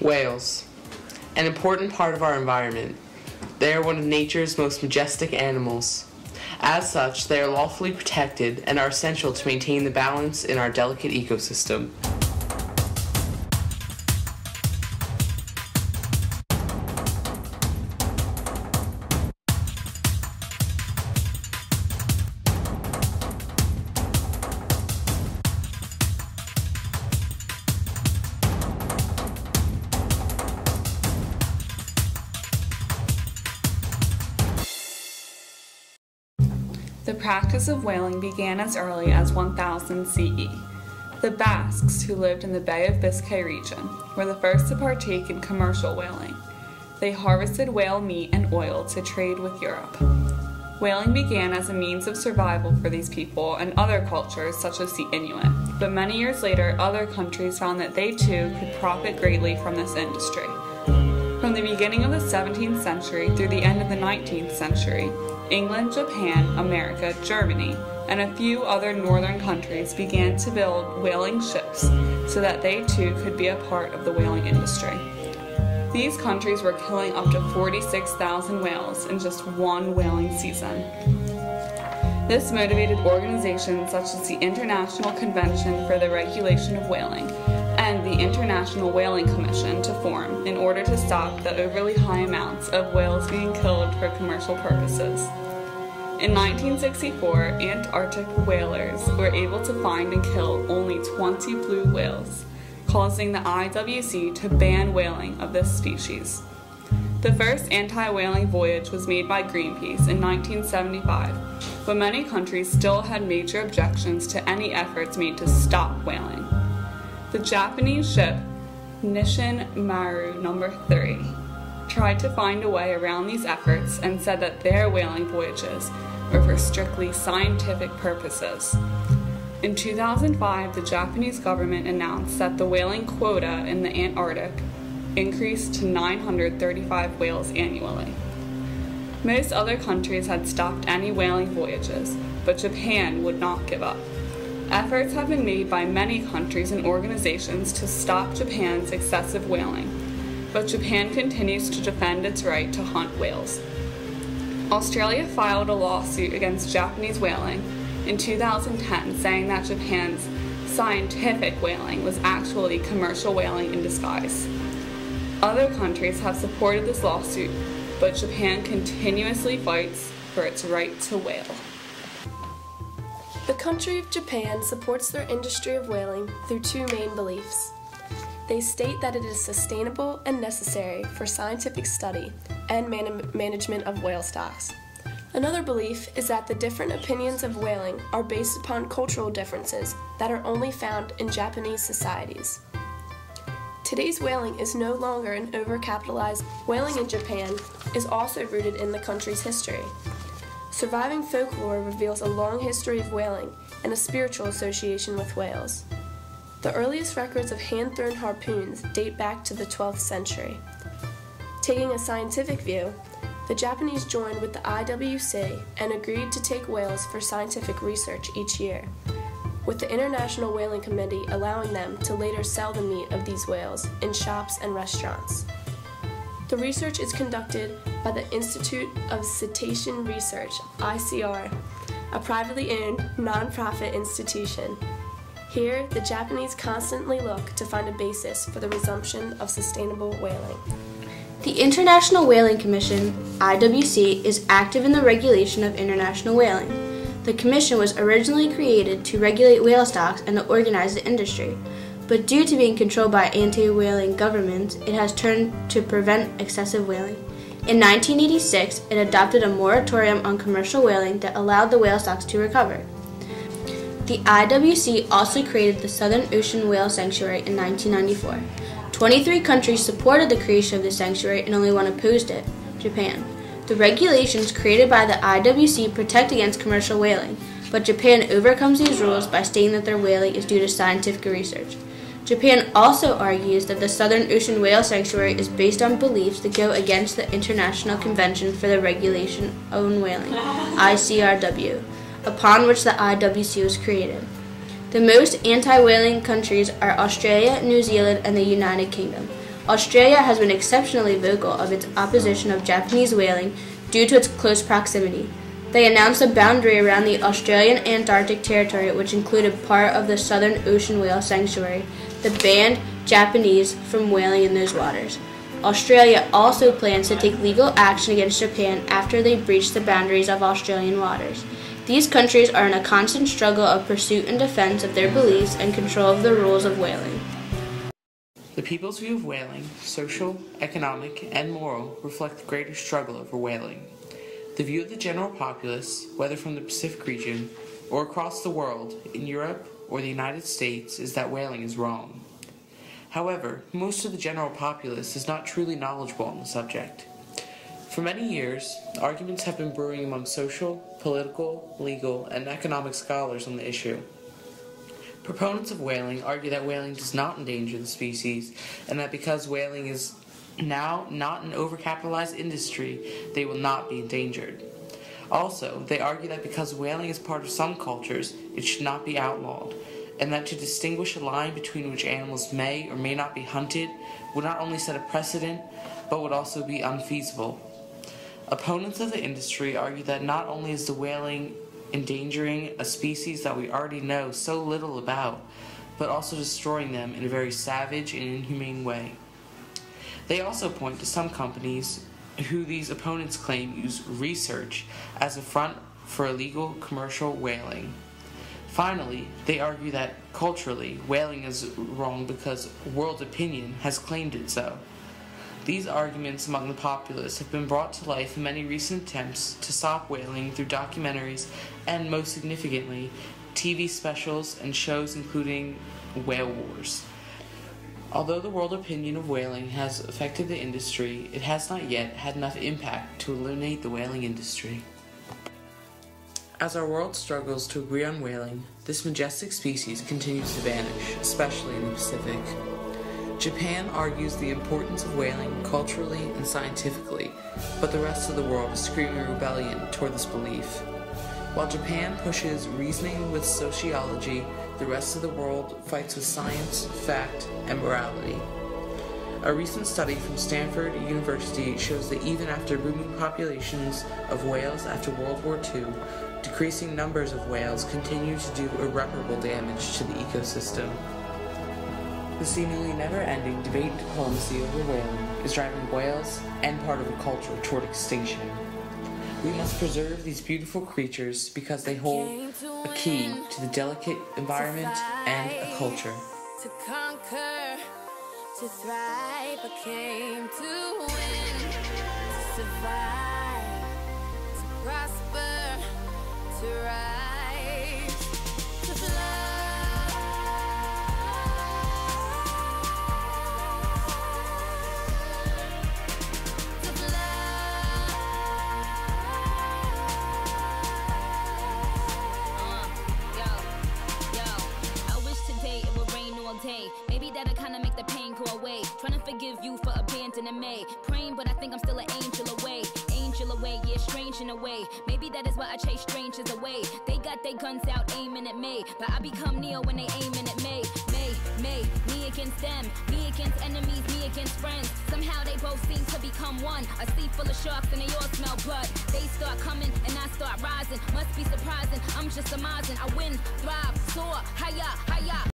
Whales. An important part of our environment. They are one of nature's most majestic animals. As such, they are lawfully protected and are essential to maintain the balance in our delicate ecosystem. The practice of whaling began as early as 1000 CE. The Basques, who lived in the Bay of Biscay region, were the first to partake in commercial whaling. They harvested whale meat and oil to trade with Europe. Whaling began as a means of survival for these people and other cultures such as the Inuit, but many years later other countries found that they too could profit greatly from this industry. From the beginning of the 17th century through the end of the 19th century, England, Japan, America, Germany, and a few other northern countries began to build whaling ships so that they too could be a part of the whaling industry. These countries were killing up to 46,000 whales in just one whaling season. This motivated organizations such as the International Convention for the Regulation of Whaling and the International Whaling Commission to form in order to stop the overly high amounts of whales being killed for commercial purposes. In 1964, Antarctic whalers were able to find and kill only 20 blue whales, causing the IWC to ban whaling of this species. The first anti-whaling voyage was made by Greenpeace in 1975, but many countries still had major objections to any efforts made to stop whaling. The Japanese ship Nishin Maru No. 3 tried to find a way around these efforts and said that their whaling voyages were for strictly scientific purposes. In 2005, the Japanese government announced that the whaling quota in the Antarctic increased to 935 whales annually. Most other countries had stopped any whaling voyages, but Japan would not give up. Efforts have been made by many countries and organizations to stop Japan's excessive whaling, but Japan continues to defend its right to hunt whales. Australia filed a lawsuit against Japanese whaling in 2010, saying that Japan's scientific whaling was actually commercial whaling in disguise. Other countries have supported this lawsuit, but Japan continuously fights for its right to whale. The country of Japan supports their industry of whaling through two main beliefs. They state that it is sustainable and necessary for scientific study and management of whale stocks. Another belief is that the different opinions of whaling are based upon cultural differences that are only found in Japanese societies. Today's whaling is no longer an overcapitalized. Whaling in Japan is also rooted in the country's history. Surviving folklore reveals a long history of whaling and a spiritual association with whales. The earliest records of hand-thrown harpoons date back to the 12th century. Taking a scientific view, the Japanese joined with the IWC and agreed to take whales for scientific research each year, with the International Whaling Committee allowing them to later sell the meat of these whales in shops and restaurants. The research is conducted by the Institute of Cetacean Research, ICR, a privately owned, non-profit institution. Here, the Japanese constantly look to find a basis for the resumption of sustainable whaling. The International Whaling Commission, IWC, is active in the regulation of international whaling. The commission was originally created to regulate whale stocks and to organize the industry, but due to being controlled by anti-whaling governments, it has turned to prevent excessive whaling. In 1986, it adopted a moratorium on commercial whaling that allowed the whale stocks to recover. The IWC also created the Southern Ocean Whale Sanctuary in 1994. 23 countries supported the creation of the sanctuary and only one opposed it, Japan. The regulations created by the IWC protect against commercial whaling, but Japan overcomes these rules by stating that their whaling is due to scientific research. Japan also argues that the Southern Ocean Whale Sanctuary is based on beliefs that go against the International Convention for the Regulation of Whaling, ICRW, upon which the IWC was created. The most anti-whaling countries are Australia, New Zealand, and the United Kingdom. Australia has been exceptionally vocal of its opposition of Japanese whaling due to its close proximity. They announced a boundary around the Australian Antarctic Territory, which included part of the Southern Ocean Whale Sanctuary, that banned Japanese from whaling in those waters. Australia also plans to take legal action against Japan after they breach the boundaries of Australian waters. These countries are in a constant struggle of pursuit and defense of their beliefs and control of the rules of whaling. The people's view of whaling, social, economic, and moral, reflect the greater struggle over whaling. The view of the general populace, whether from the Pacific region or across the world, in Europe or the United States, is that whaling is wrong. However, most of the general populace is not truly knowledgeable on the subject. For many years, arguments have been brewing among social, political, legal, and economic scholars on the issue. Proponents of whaling argue that whaling does not endanger the species, and that because whaling is now not an overcapitalized industry, they will not be endangered. Also, they argue that because whaling is part of some cultures, it should not be outlawed, and that to distinguish a line between which animals may or may not be hunted would not only set a precedent, but would also be unfeasible. Opponents of the industry argue that not only is the whaling endangering a species that we already know so little about, but also destroying them in a very savage and inhumane way. They also point to some companies who these opponents claim use research as a front for illegal commercial whaling. Finally, they argue that culturally, whaling is wrong because world opinion has claimed it so. These arguments among the populace have been brought to life in many recent attempts to stop whaling through documentaries and, most significantly, TV specials and shows including Whale Wars. Although the world opinion of whaling has affected the industry, it has not yet had enough impact to eliminate the whaling industry. As our world struggles to agree on whaling, this majestic species continues to vanish, especially in the Pacific. Japan argues the importance of whaling culturally and scientifically, but the rest of the world is screaming rebellion toward this belief. While Japan pushes reasoning with sociology, the rest of the world fights with science, fact, and morality. A recent study from Stanford University shows that even after booming populations of whales after World War II, decreasing numbers of whales continue to do irreparable damage to the ecosystem. The seemingly never-ending debate and diplomacy over whaling is driving whales and part of a culture toward extinction. We must preserve these beautiful creatures because they hold a key to the delicate environment and a culture. To conquer, to thrive, I came to win, to survive, to prosper, to rise, to fly. Maybe that'll kinda make the pain go away. Trying to forgive you for abandoning me. Praying, but I think I'm still an angel away. Angel away, yeah, strange in a way. Maybe that is why I chase strangers away. They got their guns out aiming at me, but I become Neo when they aiming at me. Me against them, me against enemies, me against friends. Somehow they both seem to become one. A sea full of sharks and they all smell blood. They start coming and I start rising. Must be surprising, I'm just amazing. I win, thrive, soar, higher, higher.